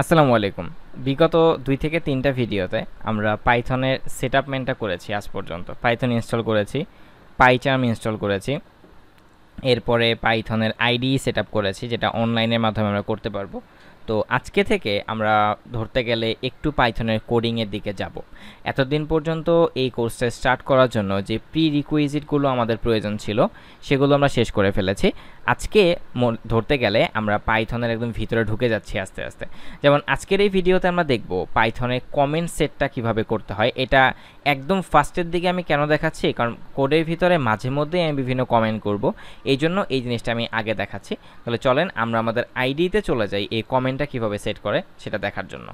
আসসালামু আলাইকুম। বিগত ২ থেকে ৩টা ভিডিওতে আমরা পাইথনের সেটআপমেন্টটা করেছি আজ পর্যন্ত। পাইথন ইনস্টল করেছি, পাইচার্ম ইনস্টল করেছি, এরপরে পাইথনের আইডিই সেটআপ করেছি যেটা অনলাইনের মাধ্যমে আমরা করতে পারবো। তো আজকে থেকে আমরা ধরতে গেলে একটু পাইথনের কোডিংয়ের দিকে যাব। এতদিন পর্যন্ত এই কোর্সটা স্টার্ট করার জন্য যে প্রি রিকুইজিটগুলো আমাদের প্রয়োজন ছিল সেগুলো আমরা শেষ করে ফেলেছি। আজকে ধরতে গেলে আমরা পাইথনের একদম ভিতরে ঢুকে যাচ্ছি আস্তে আস্তে। যেমন আজকের এই ভিডিওতে আমরা দেখব পাইথনের কমেন্ট সেটটা কিভাবে করতে হয়। এটা একদম ফার্স্টের দিকে আমি কেন দেখাচ্ছি, কারণ কোডের ভিতরে মাঝে মধ্যেই আমি বিভিন্ন কমেন্ট করব, এই জন্য এই জিনিসটা আমি আগে দেখাচ্ছি। তাহলে চলেন আমরা আমাদের আইডিতে চলে যাই এই কমেন্টটা কিভাবে সেট করে সেটা দেখার জন্য।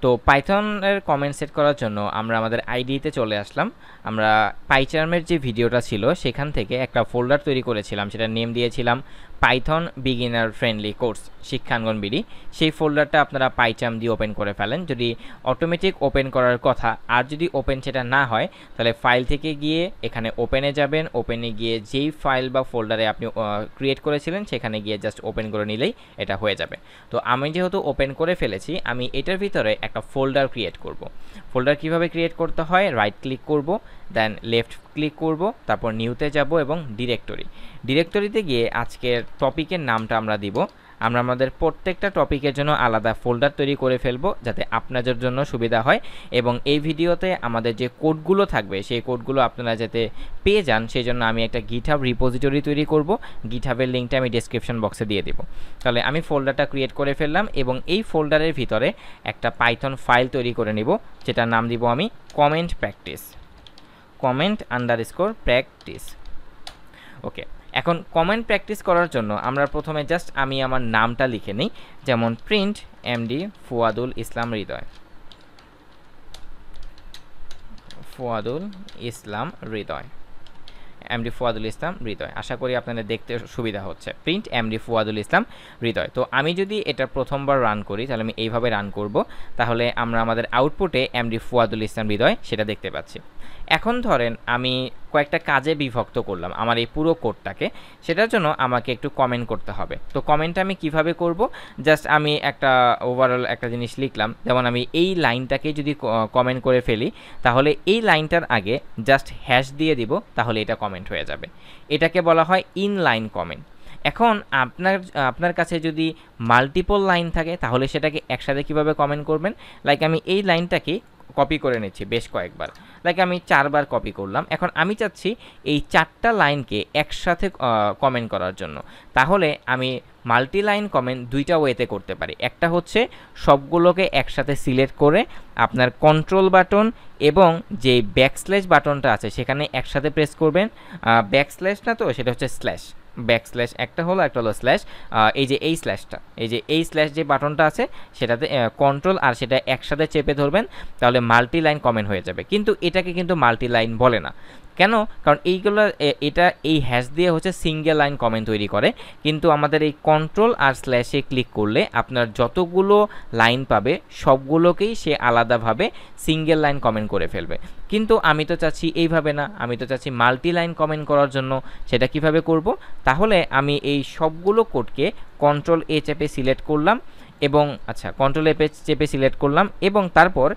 তো পাইথনের কমেন্ট সেট করার জন্য আমরা আমাদের আইডিতে চলে আসলাম। আমরা পাইচার্মের যে ভিডিওটা ছিল সেখান থেকে একটা ফোল্ডার তৈরি করেছিলাম, সেটা নেম দিয়েছিলাম Python beginner friendly course Shikkhangon BD. সেই ফোল্ডারটা আপনারা পাইচার্ম দিয়ে ওপেন করে ফেলেন যদি অটোমেটিক ওপেন করার কথা। আর যদি ওপেন সেটা না হয় তাহলে ফাইল থেকে গিয়ে এখানে ওপেনে যাবেন, ওপেনে গিয়ে যেই ফাইল বা ফোল্ডারে আপনি ক্রিয়েট করেছিলেন সেখানে গিয়ে জাস্ট ওপেন করে নিলেই এটা হয়ে যাবে। তো আমি যেহেতু ওপেন করে ফেলেছি, আমি এটার ভিতরে একটা ফোল্ডার ক্রিয়েট করব। ফোল্ডার কিভাবে ক্রিয়েট করতে হয়, রাইট ক্লিক করব, দেন লেফট ক্লিক করব, তারপর নিউতে যাব এবং ডিরেক্টরিতে গিয়ে আজকের টপিকের নামটা আমরা দিব। আমরা আমাদের প্রত্যেকটা টপিকের জন্য আলাদা ফোল্ডার তৈরি করে ফেলবো যাতে আপনাদের জন্য সুবিধা হয়, এবং এই ভিডিওতে আমাদের যে কোডগুলো থাকবে সেই কোডগুলো আপনারা যাতে পেয়ে যান সেই জন্য আমি একটা গিটহাব রিপোজিটরি তৈরি করব। গিটহাবের লিঙ্কটা আমি ডেসক্রিপশন বক্সে দিয়ে দিব। তাহলে আমি ফোল্ডারটা ক্রিয়েট করে ফেললাম এবং এই ফোল্ডারের ভিতরে একটা পাইথন ফাইল তৈরি করে নিব, যেটার নাম দিব আমি কমেন্ট প্র্যাকটিস। ওকে, এখন কমেন্ট প্র্যাকটিস করার জন্য আমরা প্রথমে জাস্ট আমি আমার নামটা লিখে নিই, যেমন প্রিন্ট এমডি ফুয়াদুল ইসলাম হৃদয়। এমডি ফুয়াদুল ইসলাম হৃদয়, আশা করি আপনাদের দেখতে সুবিধা হচ্ছে। প্রিন্ট এমডি ফুয়াদুল ইসলাম হৃদয়। তো আমি যদি এটা প্রথমবার রান করি তাহলে আমি এইভাবে রান করব, তাহলে আমরা আমাদের আউটপুটে এমডি ফুয়াদুল ইসলাম হৃদয় সেটা দেখতে পাচ্ছি। এখন ধরেন আমি কয়েকটা কাজে বিভক্ত করলাম আমার এই পুরো কোডটাকে, সেটার জন্য আমাকে একটু কমেন্ট করতে হবে। তো কমেন্টটা আমি কিভাবে করব, জাস্ট আমি একটা ওভারঅল একটা জিনিস লিখলাম, যেমন আমি এই লাইনটাকে যদি কমেন্ট করে ফেলি তাহলে এই লাইনটার আগে জাস্ট হ্যাশ দিয়ে দিব, তাহলে এটা কমেন্ট হয়ে যাবে। এটাকে বলা হয় ইনলাইন কমেন্ট। এখন আপনার কাছে যদি মাল্টিপল লাইন থাকে তাহলে সেটাকে একসাথে কিভাবে কমেন্ট করবেন, লাইক আমি এই লাইনটাকে কপি করে নিচ্ছি বেশ কয়েকবার, লাইক আমি 4বার কপি করলাম। এখন আমি চাচ্ছি এই 4টা লাইনকে একসাথে কমেন্ট করার জন্য, তাহলে আমি মাল্টি লাইন কমেন্ট 2টা ওয়েতে করতে পারি। একটা হচ্ছে সবগুলোকে একসাথে সিলেক্ট করে আপনার কন্ট্রোল বাটন এবং যে ব্যাকস্ল্যাশ বাটনটা আছে সেখানে একসাথে প্রেস করবেন। ব্যাকস্ল্যাশ না, তো সেটা হচ্ছে স্ল্যাশ। ব্যাকস্ল্যাশ একটা হলো স্ল্যাশ। এই স্ল্যাশ যে বাটনটা আছে সেটাতে কন্ট্রোল আর সেটা একসাথে চেপে ধরবেন, তাহলে মাল্টি লাইন কমেন্ট হয়ে যাবে। কিন্তু এটাকে কিন্তু মাল্টি লাইন বলে না, কেন? কারণ এটা এই হ্যাশ দিয়ে হচ্ছে সিঙ্গেল লাইন কমেন্ট তৈরি করে, কিন্তু আমাদের এই কন্ট্রোল আর স্ল্যাশে ক্লিক করলে আপনার যতগুলো লাইন পাবে সবগুলোকেই সে আলাদাভাবে সিঙ্গেল লাইন কমেন্ট করে ফেলবে। কিন্তু আমি তো চাচ্ছি এইভাবে না, আমি তো চাচ্ছি মাল্টি লাইন কমেন্ট করার জন্য। সেটা কিভাবে করব, তাহলে আমি এই সবগুলো কোডকে কন্ট্রোল এ চেপে সিলেক্ট করলাম এবং কন্ট্রোল এ চেপে সিলেক্ট করলাম এবং তারপর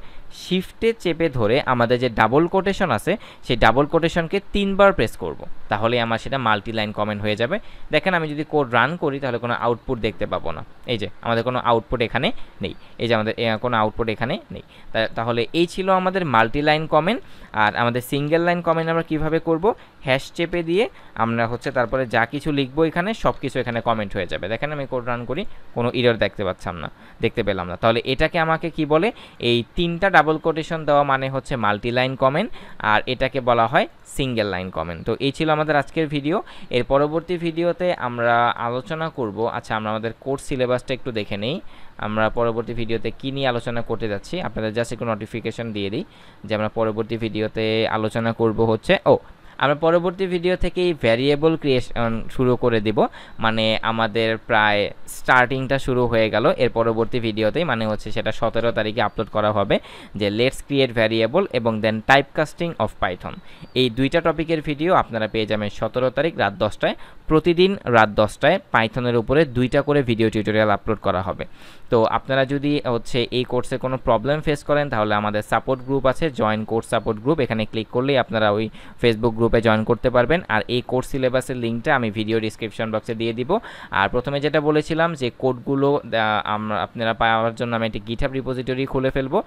শিফটে চেপে ধরে আমাদের যে ডাবল কোটেশন আছে সেই ডাবল কোটেশনকে 3বার প্রেস করব, তাহলে আমার সেটা মাল্টি লাইন কমেন্ট হয়ে যাবে। দেখেন আমি যদি কোড রান করি তাহলে কোনো আউটপুট দেখতে পাবো না। এই যে আমাদের কোনো আউটপুট এখানে নেই, এই যে আমাদের কোনো আউটপুট এখানে নেই। তাহলে এই ছিল আমাদের মাল্টি লাইন কমেন্ট। আর আমাদের সিঙ্গেল লাইন কমেন্ট আমরা কিভাবে করব, হ্যাশ চেপে দিয়ে আমরা তারপরে যা কিছু লিখবো এখানে সব কিছু এখানে কমেন্ট হয়ে যাবে। দেখেন আমি কোড রান করি, কোনো এরর দেখতে পেলাম না। তাহলে এটাকে আমাকে কি বলে, এই 3টা ডাবল কোটেশন দেওয়া মানে হচ্ছে মাল্টি লাইন কমেন্ট, আর এটাকে বলা হয় সিঙ্গেল লাইন কমেন্ট। তো এই ছিল আমাদের আজকের ভিডিও। এর পরবর্তী ভিডিওতে আমরা আলোচনা করব, আমরা আমাদের কোর্স সিলেবাসটা একটু দেখে নেই। আমরা পরবর্তী ভিডিওতে কী নিয়ে আলোচনা করতে যাচ্ছি আপনাদের জাস্ট একটু নোটিফিকেশন দিয়ে দিই যে আমরা পরবর্তী ভিডিওতে আলোচনা করব হচ্ছে আমরা পরবর্তী ভিডিও থেকেই ভ্যারিয়েবল ক্রিয়েশন শুরু করে দেব, মানে আমাদের প্রায় স্টার্টিংটা শুরু হয়ে গেল এর পরবর্তী ভিডিওতেই, মানে হচ্ছে সেটা 17 তারিখে আপলোড করা হবে, যে লেটস ক্রিয়েট ভ্যারিয়েবল এবং দেন টাইপ কাস্টিং অফ পাইথন। এই দুইটা টপিকের ভিডিও আপনারা পেয়ে যাবেন 17 তারিখ রাত 10টায়। প্রতিদিন রাত 10টায় পাইথনের উপরে 2টা করে ভিডিও টিউটোরিয়াল আপলোড করা হবে। তো আপনারা যদি হচ্ছে এই কোর্সে কোনো প্রবলেম ফেস করেন তাহলে আমাদের সাপোর্ট গ্রুপ আছে, জয়েন কোর্স সাপোর্ট গ্রুপ, এখানে ক্লিক করলেই আপনারা ওই ফেসবুক গ্রুপে জয়েন করতে পারবেন। আর এই কোর্স সিলেবাসের লিঙ্কটা আমি ভিডিও ডিসক্রিপশন বক্সে দিয়ে দিব। আর প্রথমে যেটা বলেছিলাম যে কোডগুলো আপনারা পাওয়ার জন্য আমি একটি গিটহাব রিপোজিটরি খুলে ফেলবো,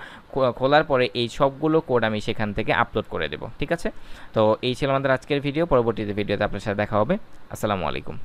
খোলার পরে এই সবগুলো কোড আমি সেখান থেকে আপলোড করে দেব। ঠিক আছে, তো এই ছিল আমাদের আজকের ভিডিও। পরবর্তীতে ভিডিওতে আপনার সাথে দেখা হবে। আসসালামু আলাইকুম।